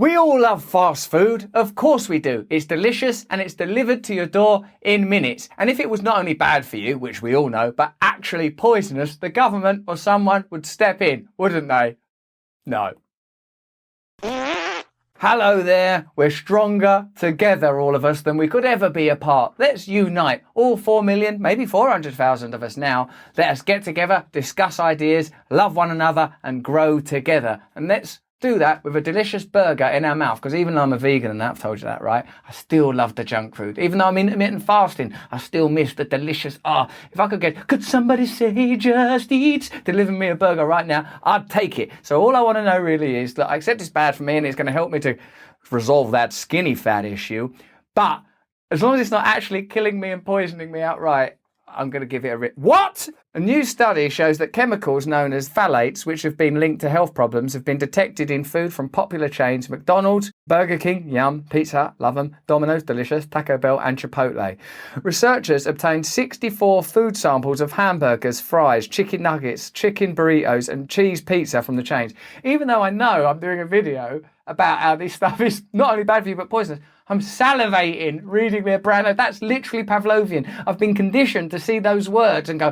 We all love fast food. Of course we do. It's delicious and it's delivered to your door in minutes. And if it was not only bad for you, which we all know, but actually poisonous, the government or someone would step in, wouldn't they? No. Hello there. We're stronger together, all of us, than we could ever be apart. Let's unite. All 4 million, maybe 400,000 of us now. Let us get together, discuss ideas, love one another and grow together. And let's do that with a delicious burger in our mouth, because even though I'm a vegan and I've told you that, right, I still love the junk food. Even though I'm intermittent fasting, I still miss the delicious, if I could somebody say just eat, deliver me a burger right now, I'd take it. So all I want to know really is that I accept it's bad for me and it's going to help me to resolve that skinny fat issue, but as long as it's not actually killing me and poisoning me outright, I'm going to give it a What? A new study shows that chemicals known as phthalates, which have been linked to health problems, have been detected in food from popular chains McDonald's, Burger King, yum, Pizza Hut, love them, Domino's, delicious, Taco Bell and Chipotle. Researchers obtained 64 food samples of hamburgers, fries, chicken nuggets, chicken burritos and cheese pizza from the chains. Even though I know I'm doing a video about how this stuff is not only bad for you but poisonous, I'm salivating reading their brand. That's literally Pavlovian. I've been conditioned to see those words and go,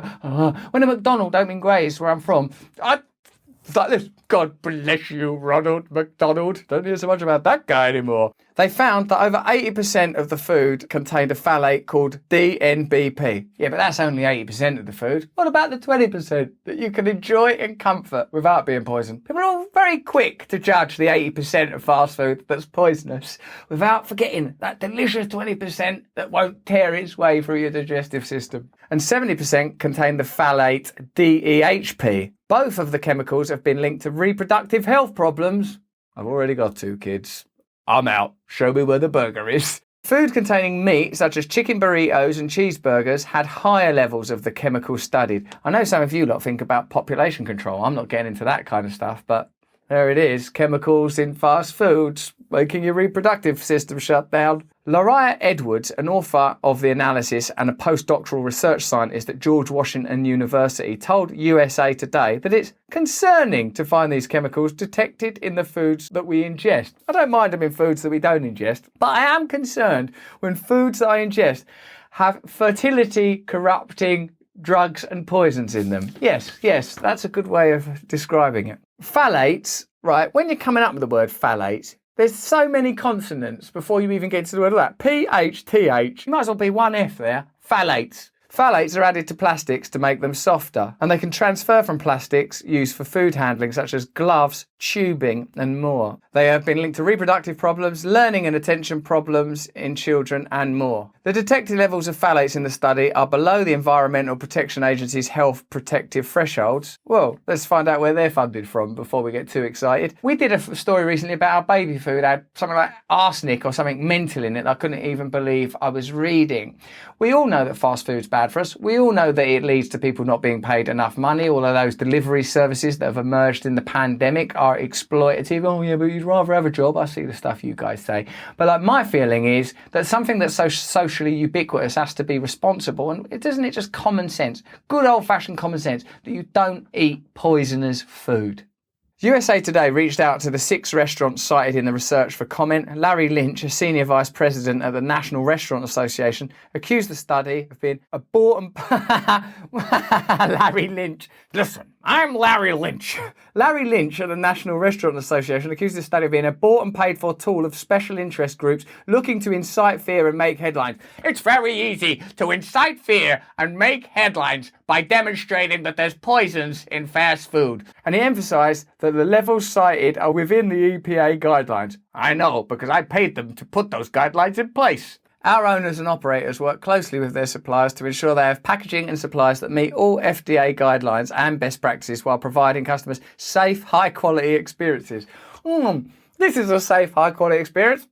when a McDonald don't mean Grays, where I'm from, it's like this. God bless you, Ronald McDonald. Don't hear so much about that guy anymore. They found that over 80% of the food contained a phthalate called DNBP. Yeah, but that's only 80% of the food. What about the 20% that you can enjoy in comfort without being poisoned? People are all very quick to judge the 80% of fast food that's poisonous without forgetting that delicious 20% that won't tear its way through your digestive system. And 70% contain the phthalate DEHP. Both of the chemicals have been linked to reproductive health problems. I've already got 2 kids. I'm out. Show me where the burger is. Food containing meat, such as chicken burritos and cheeseburgers, had higher levels of the chemicals studied. I know some of you lot think about population control. I'm not getting into that kind of stuff, but there it is. Chemicals in fast foods making your reproductive system shut down. Laria Edwards, an author of the analysis and a postdoctoral research scientist at George Washington University, told USA Today that it's concerning to find these chemicals detected in the foods that we ingest. I don't mind them in foods that we don't ingest, but I am concerned when foods that I ingest have fertility corrupting drugs and poisons in them. Yes, that's a good way of describing it. Phthalates, right, when you're coming up with the word phthalates, there's so many consonants before you even get to the word of that. P-H-T-H. You might as well be one F there. Phthalates. Phthalates are added to plastics to make them softer, and they can transfer from plastics used for food handling, such as gloves, tubing, and more. They have been linked to reproductive problems, learning and attention problems in children, and more. The detected levels of phthalates in the study are below the Environmental Protection Agency's health protective thresholds. Well, let's find out where they're funded from before we get too excited. We did a story recently about our baby food had something like arsenic or something mental in it that I couldn't even believe I was reading. We all know that fast food's bad for us. We all know that it leads to people not being paid enough money. All of those delivery services that have emerged in the pandemic are exploitative. Oh yeah, but you'd rather have a job. I see the stuff you guys say. But like, my feeling is that something that's so socially ubiquitous has to be responsible. And isn't it just common sense, good old-fashioned common sense, that you don't eat poisonous food? USA Today reached out to the 6 restaurants cited in the research for comment. Larry Lynch, a senior vice president at the National Restaurant Association, accused the study of being a bought and... Larry Lynch. Listen, I'm Larry Lynch. Larry Lynch at the National Restaurant Association accused the study of being a bought and paid for tool of special interest groups looking to incite fear and make headlines. It's very easy to incite fear and make headlines by demonstrating that there's poisons in fast food. And he emphasised that the levels cited are within the EPA guidelines. I know, because I paid them to put those guidelines in place. Our owners and operators work closely with their suppliers to ensure they have packaging and supplies that meet all FDA guidelines and best practices while providing customers safe, high-quality experiences. This is a safe, high-quality experience.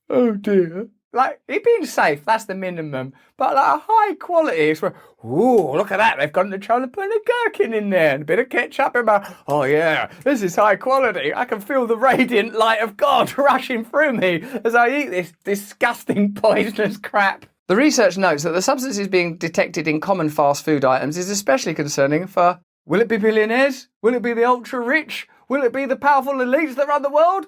Oh dear. Like, it being safe, that's the minimum. But like a high quality, it's where, ooh, look at that. They've gone to try to put a gherkin in there and a bit of ketchup in my, oh yeah, this is high quality. I can feel the radiant light of God rushing through me as I eat this disgusting poisonous crap. The research notes that the substances being detected in common fast food items is especially concerning for, will it be billionaires? Will it be the ultra rich? Will it be the powerful elites that run the world?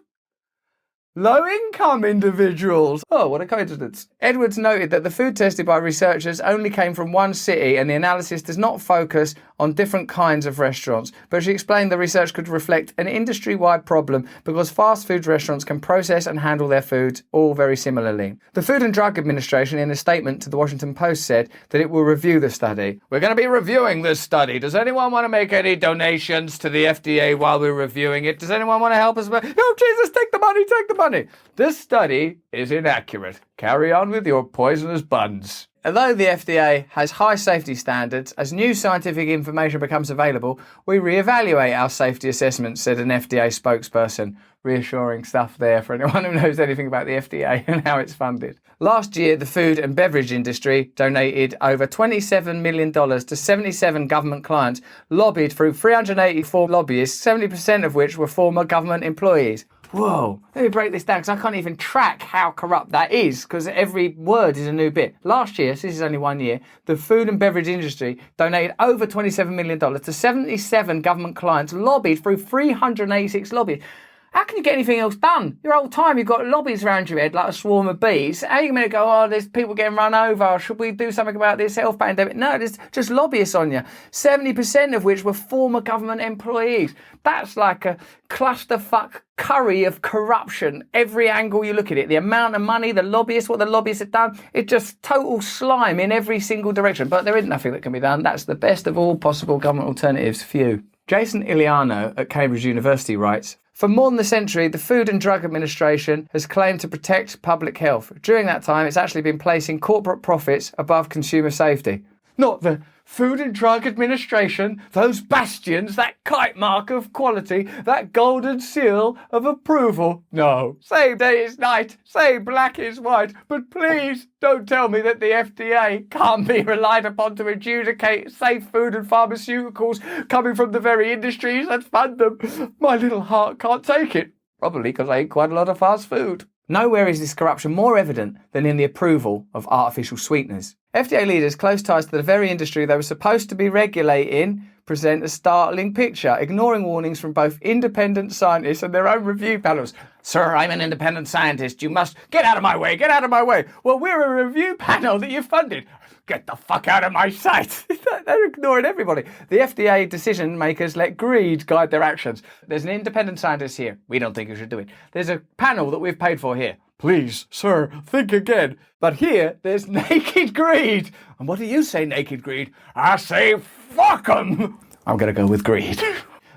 Low-income individuals. Oh, what a coincidence. Edwards noted that the food tested by researchers only came from one city and the analysis does not focus on different kinds of restaurants. But she explained the research could reflect an industry-wide problem because fast food restaurants can process and handle their foods all very similarly. The Food and Drug Administration, in a statement to the Washington Post, said that it will review the study. We're going to be reviewing this study. Does anyone want to make any donations to the FDA while we're reviewing it? Does anyone want to help us? Oh, Jesus, take the money, take the money. This study is inaccurate. Carry on with your poisonous buns. Although the FDA has high safety standards, as new scientific information becomes available, we reevaluate our safety assessments, said an FDA spokesperson. Reassuring stuff there for anyone who knows anything about the FDA and how it's funded. Last year, the food and beverage industry donated over $27 million to 77 government clients, lobbied through 384 lobbyists, 70% of which were former government employees. Whoa, let me break this down because I can't even track how corrupt that is because every word is a new bit. Last year, so this is only 1 year, the food and beverage industry donated over $27 million to 77 government clients, lobbied through 386 lobbies. How can you get anything else done? Your whole time you've got lobbies around your head like a swarm of bees. How are you going to go, oh, there's people getting run over. Should we do something about this health pandemic? No, there's just lobbyists on you. 70% of which were former government employees. That's like a clusterfuck curry of corruption. Every angle you look at it, the amount of money, the lobbyists, what the lobbyists have done, it's just total slime in every single direction. But there is nothing that can be done. That's the best of all possible government alternatives for you. Jason Iliano at Cambridge University writes, for more than a century, the Food and Drug Administration has claimed to protect public health. During that time, it's actually been placing corporate profits above consumer safety. Not the Food and Drug Administration, those bastions, that kite mark of quality, that golden seal of approval. No, say day is night, say black is white, but please don't tell me that the FDA can't be relied upon to adjudicate safe food and pharmaceuticals coming from the very industries that fund them. My little heart can't take it. Probably because I eat quite a lot of fast food. Nowhere is this corruption more evident than in the approval of artificial sweeteners. FDA leaders close ties to the very industry they were supposed to be regulating present a startling picture, ignoring warnings from both independent scientists and their own review panels. Sir, I'm an independent scientist. You must get out of my way. Get out of my way. Well, we're a review panel that you funded. Get the fuck out of my sight. They're ignoring everybody. The FDA decision makers let greed guide their actions. There's an independent scientist here. We don't think you should do it. There's a panel that we've paid for here. Please, sir, think again. But here, there's naked greed. And what do you say, naked greed? I say, fuck 'em. I'm going to go with greed.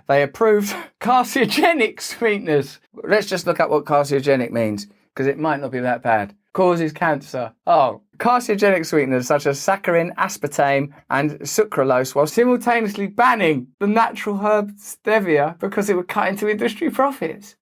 They approved carcinogenic sweeteners. Let's just look up what carcinogenic means, because it might not be that bad. Causes cancer. Oh, carcinogenic sweeteners such as saccharin, aspartame, and sucralose, while simultaneously banning the natural herb stevia because it would cut into industry profits.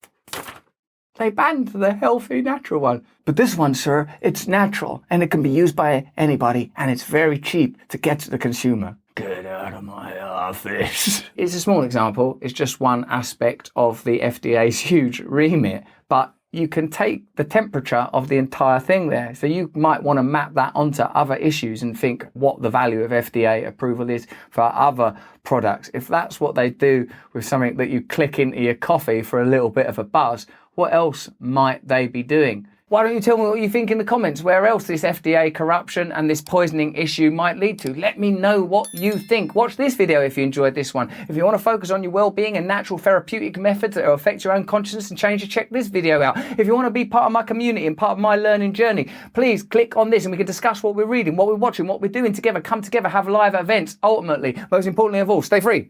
They banned the healthy, natural one. But this one, sir, it's natural, and it can be used by anybody, and it's very cheap to get to the consumer. Get out of my office. It's a small example. It's just one aspect of the FDA's huge remit, but you can take the temperature of the entire thing there. So you might want to map that onto other issues and think what the value of FDA approval is for other products. If that's what they do with something that you click into your coffee for a little bit of a buzz, what else might they be doing? Why don't you tell me what you think in the comments, where else this FDA corruption and this poisoning issue might lead to? Let me know what you think. Watch this video if you enjoyed this one. If you want to focus on your well-being and natural therapeutic methods that will affect your own consciousness and change it, check this video out. If you want to be part of my community and part of my learning journey, please click on this and we can discuss what we're reading, what we're watching, what we're doing together, come together, have live events. Ultimately, most importantly of all, stay free.